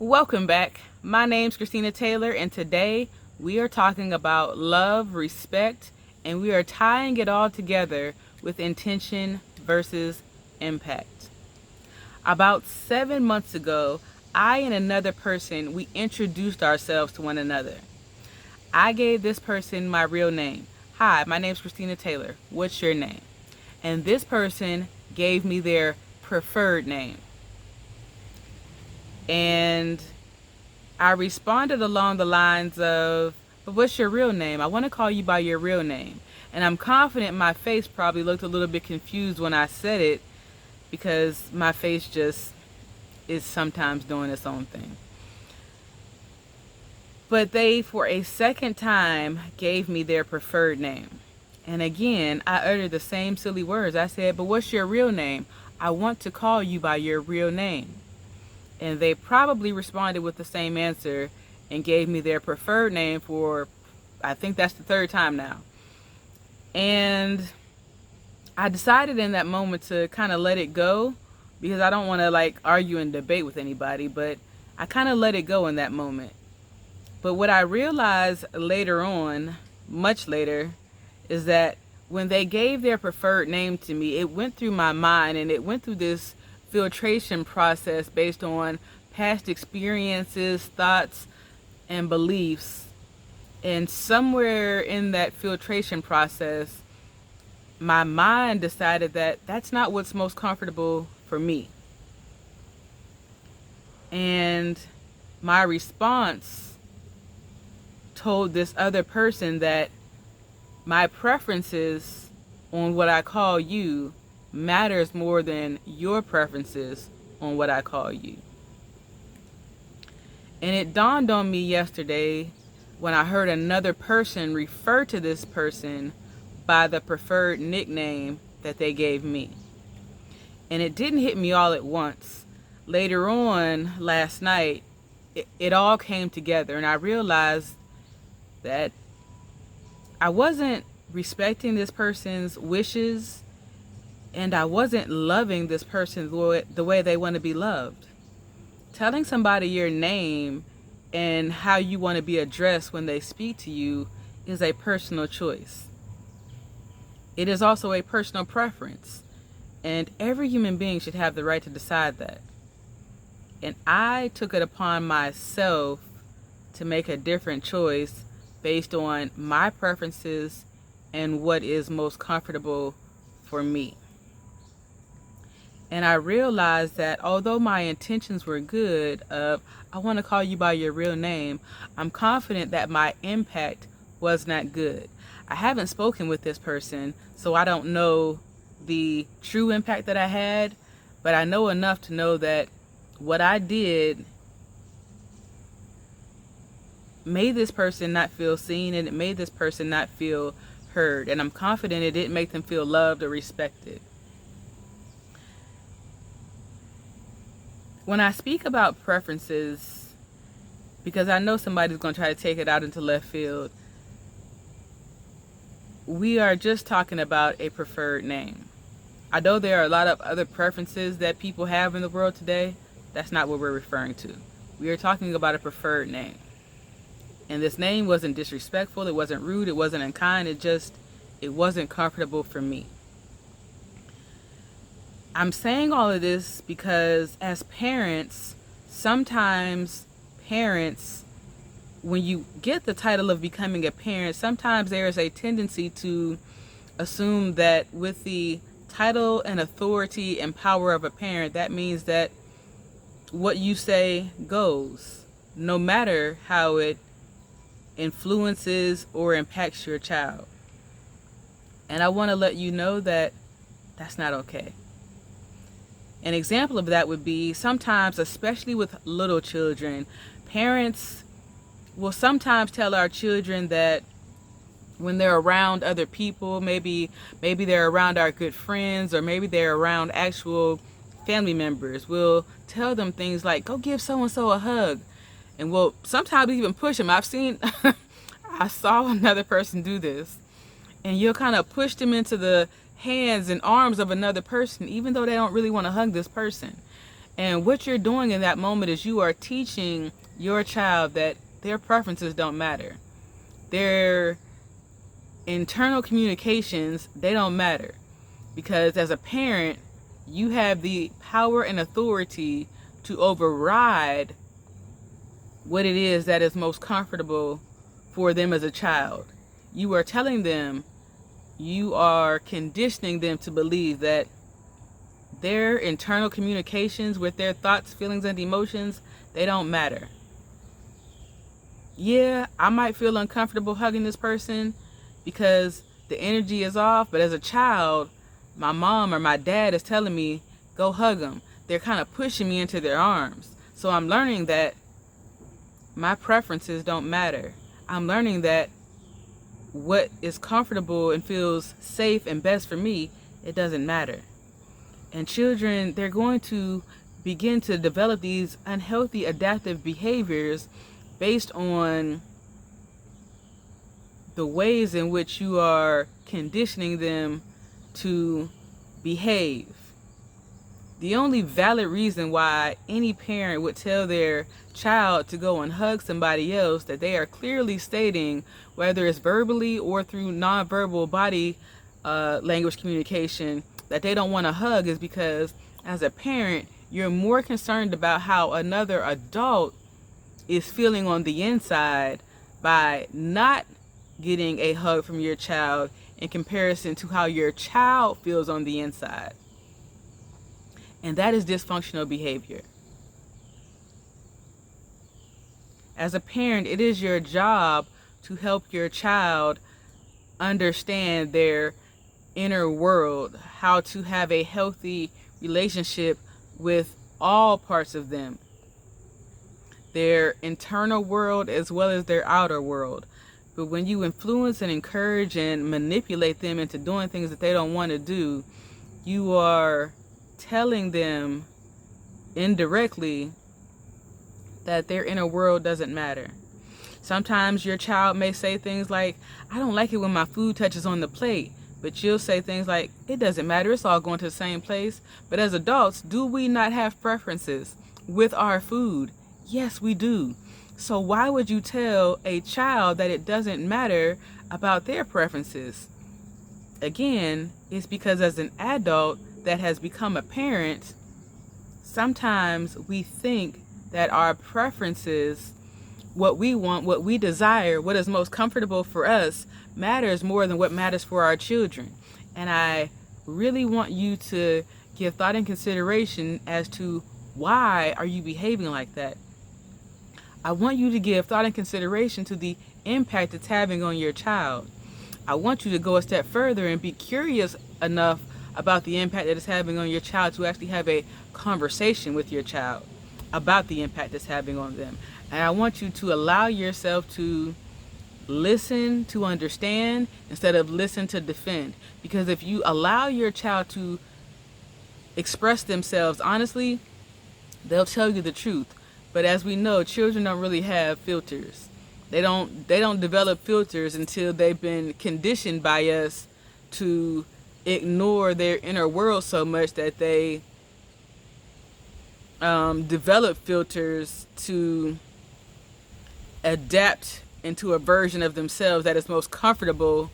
Welcome back. My name's Christina Taylor, and today we are talking about love, respect, and we are tying it all together with intention versus impact. About 7 months ago, I and another person, we introduced ourselves to one another. I gave this person my real name. Hi, my name's Christina Taylor. What's your name? And this person gave me their preferred name. And I responded along the lines of, but what's your real name? I want to call you by your real name. And I'm confident my face probably looked a little bit confused when I said it because my face just is sometimes doing its own thing. But they, for a second time, gave me their preferred name. And again, I uttered the same silly words. I said, but what's your real name? I want to call you by your real name. And they probably responded with the same answer and gave me their preferred name for, I think that's the third time now. And I decided in that moment to kind of let it go because I don't want to argue and debate with anybody, but I kind of let it go in that moment. But what I realized later on, much later, is that when they gave their preferred name to me, it went through my mind and it went through this filtration process based on past experiences, thoughts, and beliefs. And somewhere in that filtration process, my mind decided that that's not what's most comfortable for me. And my response told this other person that my preferences on what I call you matters more than your preferences on what I call you. And it dawned on me yesterday when I heard another person refer to this person by the preferred nickname that they gave me. And it didn't hit me all at once. Later on, last night, it all came together and I realized that I wasn't respecting this person's wishes and I wasn't loving this person the way they want to be loved. Telling somebody your name and how you want to be addressed when they speak to you is a personal choice. It is also a personal preference, and every human being should have the right to decide that. And I took it upon myself to make a different choice based on my preferences and what is most comfortable for me. And I realized that although my intentions were good of, I want to call you by your real name, I'm confident that my impact was not good. I haven't spoken with this person, so I don't know the true impact that I had, but I know enough to know that what I did made this person not feel seen and it made this person not feel heard. And I'm confident it didn't make them feel loved or respected. When I speak about preferences, because I know somebody's going to try to take it out into left field, we are just talking about a preferred name. I know there are a lot of other preferences that people have in the world today. That's not what we're referring to. We are talking about a preferred name. And this name wasn't disrespectful, it wasn't rude, it wasn't unkind, it wasn't comfortable for me. I'm saying all of this because as parents, sometimes parents, when you get the title of becoming a parent, sometimes there is a tendency to assume that with the title and authority and power of a parent, that means that what you say goes, no matter how it influences or impacts your child. And I want to let you know that that's not okay. An example of that would be sometimes, especially with little children, parents will sometimes tell our children that when they're around other people, maybe they're around our good friends or maybe they're around actual family members, we'll tell them things like, go give so-and-so a hug. And we'll sometimes even push them. I saw another person do this. And you'll kind of push them into the hands and arms of another person, even though they don't really want to hug this person. And what you're doing in that moment is you are teaching your child that their preferences don't matter. Their internal communications, they don't matter. Because as a parent, you have the power and authority to override what it is that is most comfortable for them as a child. You are telling them, you are conditioning them to believe that their internal communications with their thoughts, feelings, and emotions, they don't matter. Yeah, I might feel uncomfortable hugging this person because the energy is off, but as a child, my mom or my dad is telling me, go hug them. They're kind of pushing me into their arms. So I'm learning that my preferences don't matter. I'm learning that what is comfortable and feels safe and best for me, it doesn't matter. And children, they're going to begin to develop these unhealthy adaptive behaviors based on the ways in which you are conditioning them to behave. The only valid reason why any parent would tell their child to go and hug somebody else that they are clearly stating, whether it's verbally or through nonverbal body language communication, that they don't want to hug, is because as a parent, you're more concerned about how another adult is feeling on the inside by not getting a hug from your child in comparison to how your child feels on the inside. And that is dysfunctional behavior. As a parent, it is your job to help your child understand their inner world, how to have a healthy relationship with all parts of them, their internal world as well as their outer world. But when you influence and encourage and manipulate them into doing things that they don't want to do, you are telling them indirectly that their inner world doesn't matter. Sometimes your child may say things like, I don't like it when my food touches on the plate. But you'll say things like, it doesn't matter, it's all going to the same place. But as adults, do we not have preferences with our food? Yes, we do. So why would you tell a child that it doesn't matter about their preferences? Again, it's because as an adult that has become a parent, sometimes we think that our preferences, what we want, what we desire, what is most comfortable for us, matters more than what matters for our children. And I really want you to give thought and consideration as to why are you behaving like that. I want you to give thought and consideration to the impact it's having on your child. I want you to go a step further and be curious enough about the impact that it's having on your child to actually have a conversation with your child about the impact it's having on them. And I want you to allow yourself to listen to understand instead of listen to defend. Because if you allow your child to express themselves honestly, they'll tell you the truth. But as we know, children don't really have filters. They don't develop filters until they've been conditioned by us to ignore their inner world so much that they develop filters to adapt into a version of themselves that is most comfortable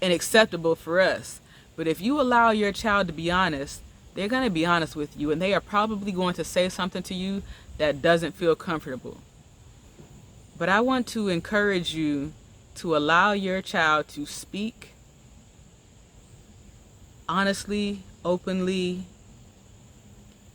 and acceptable for us. But if you allow your child to be honest, they're going to be honest with you, and they are probably going to say something to you that doesn't feel comfortable. But I want to encourage you to allow your child to speak honestly, openly,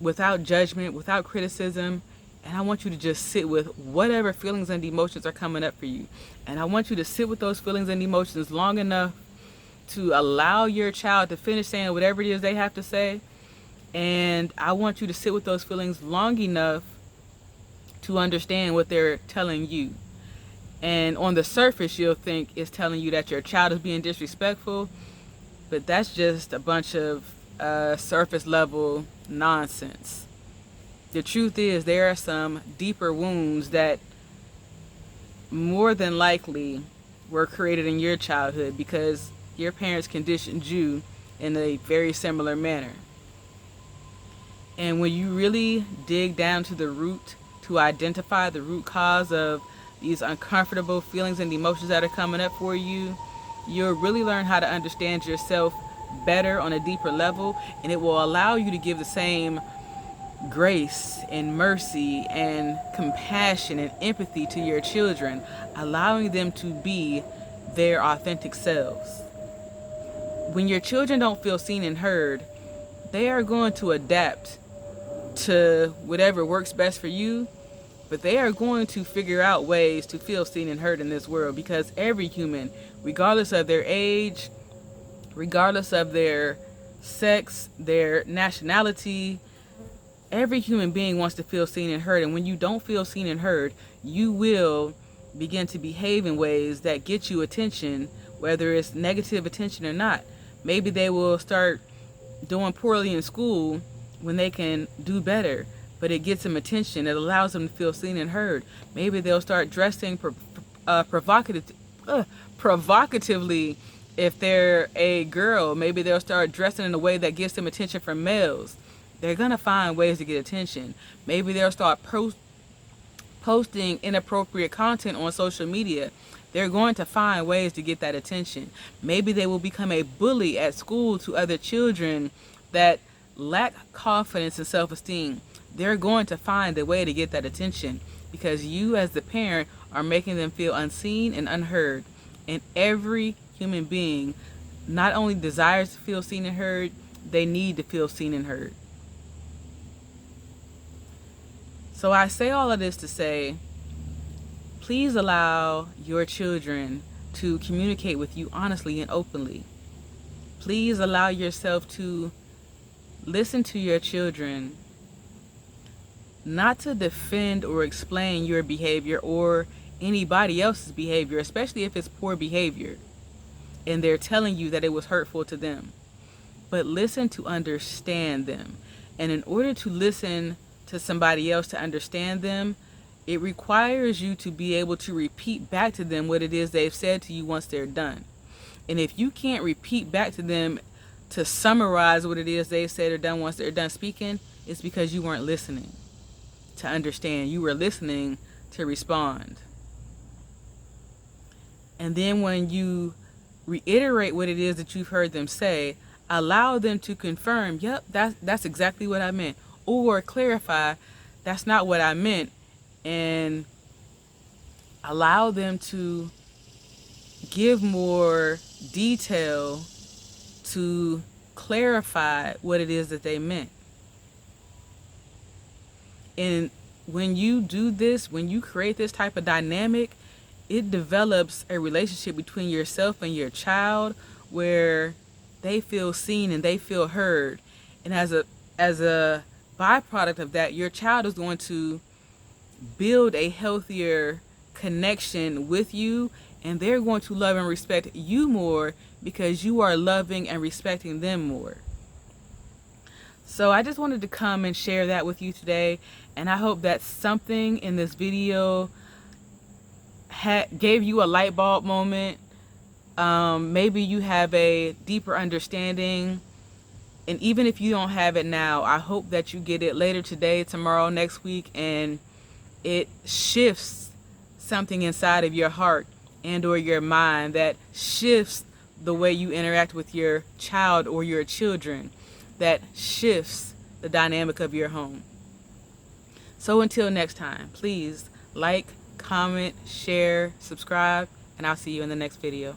without judgment, without criticism. And I want you to just sit with whatever feelings and emotions are coming up for you. And I want you to sit with those feelings and emotions long enough to allow your child to finish saying whatever it is they have to say. And I want you to sit with those feelings long enough to understand what they're telling you. And on the surface, you'll think it's telling you that your child is being disrespectful, but that's just a bunch of surface level nonsense. The truth is, there are some deeper wounds that more than likely were created in your childhood because your parents conditioned you in a very similar manner. And when you really dig down to the root, to identify the root cause of these uncomfortable feelings and emotions that are coming up for you, you'll really learn how to understand yourself better on a deeper level, and it will allow you to give the same grace and mercy and compassion and empathy to your children, allowing them to be their authentic selves. When your children don't feel seen and heard, they are going to adapt to whatever works best for you, but they are going to figure out ways to feel seen and heard in this world, because every human, regardless of their age, regardless of their sex, their nationality, every human being wants to feel seen and heard. And when you don't feel seen and heard, you will begin to behave in ways that get you attention, whether it's negative attention or not. Maybe they will start doing poorly in school when they can do better, but it gets them attention. It allows them to feel seen and heard. Maybe they'll start dressing provocatively if they're a girl. Maybe they'll start dressing in a way that gets them attention from males. They're going to find ways to get attention. Maybe they'll start posting inappropriate content on social media. They're going to find ways to get that attention. Maybe they will become a bully at school to other children that lack confidence and self-esteem. They're going to find a way to get that attention, because you as the parent are making them feel unseen and unheard. And every human being not only desires to feel seen and heard, they need to feel seen and heard. So I say all of this to say, please allow your children to communicate with you honestly and openly. Please allow yourself to listen to your children, not to defend or explain your behavior or anybody else's behavior, especially if it's poor behavior and they're telling you that it was hurtful to them. But listen to understand them. And in order to listen to somebody else to understand them, it requires you to be able to repeat back to them what it is they've said to you once they're done. And if you can't repeat back to them to summarize what it is they've said or done once they're done speaking, it's because you weren't listening to understand. You were listening to respond. And then when you reiterate what it is that you've heard them say, allow them to confirm, yep, that's exactly what I meant. Or clarify, that's not what I meant. And allow them to give more detail to clarify what it is that they meant. And when you do this, when you create this type of dynamic, it develops a relationship between yourself and your child where they feel seen and they feel heard. And as a byproduct of that, your child is going to build a healthier connection with you, and they're going to love and respect you more because you are loving and respecting them more. So I just wanted to come and share that with you today, and I hope that something in this video gave you a light bulb moment. Maybe you have a deeper understanding, and even if you don't have it now, I hope that you get it later today, tomorrow, next week, and it shifts something inside of your heart and or your mind that shifts the way you interact with your child or your children, that shifts the dynamic of your home. So until next time, please like, comment, share, subscribe, and I'll see you in the next video.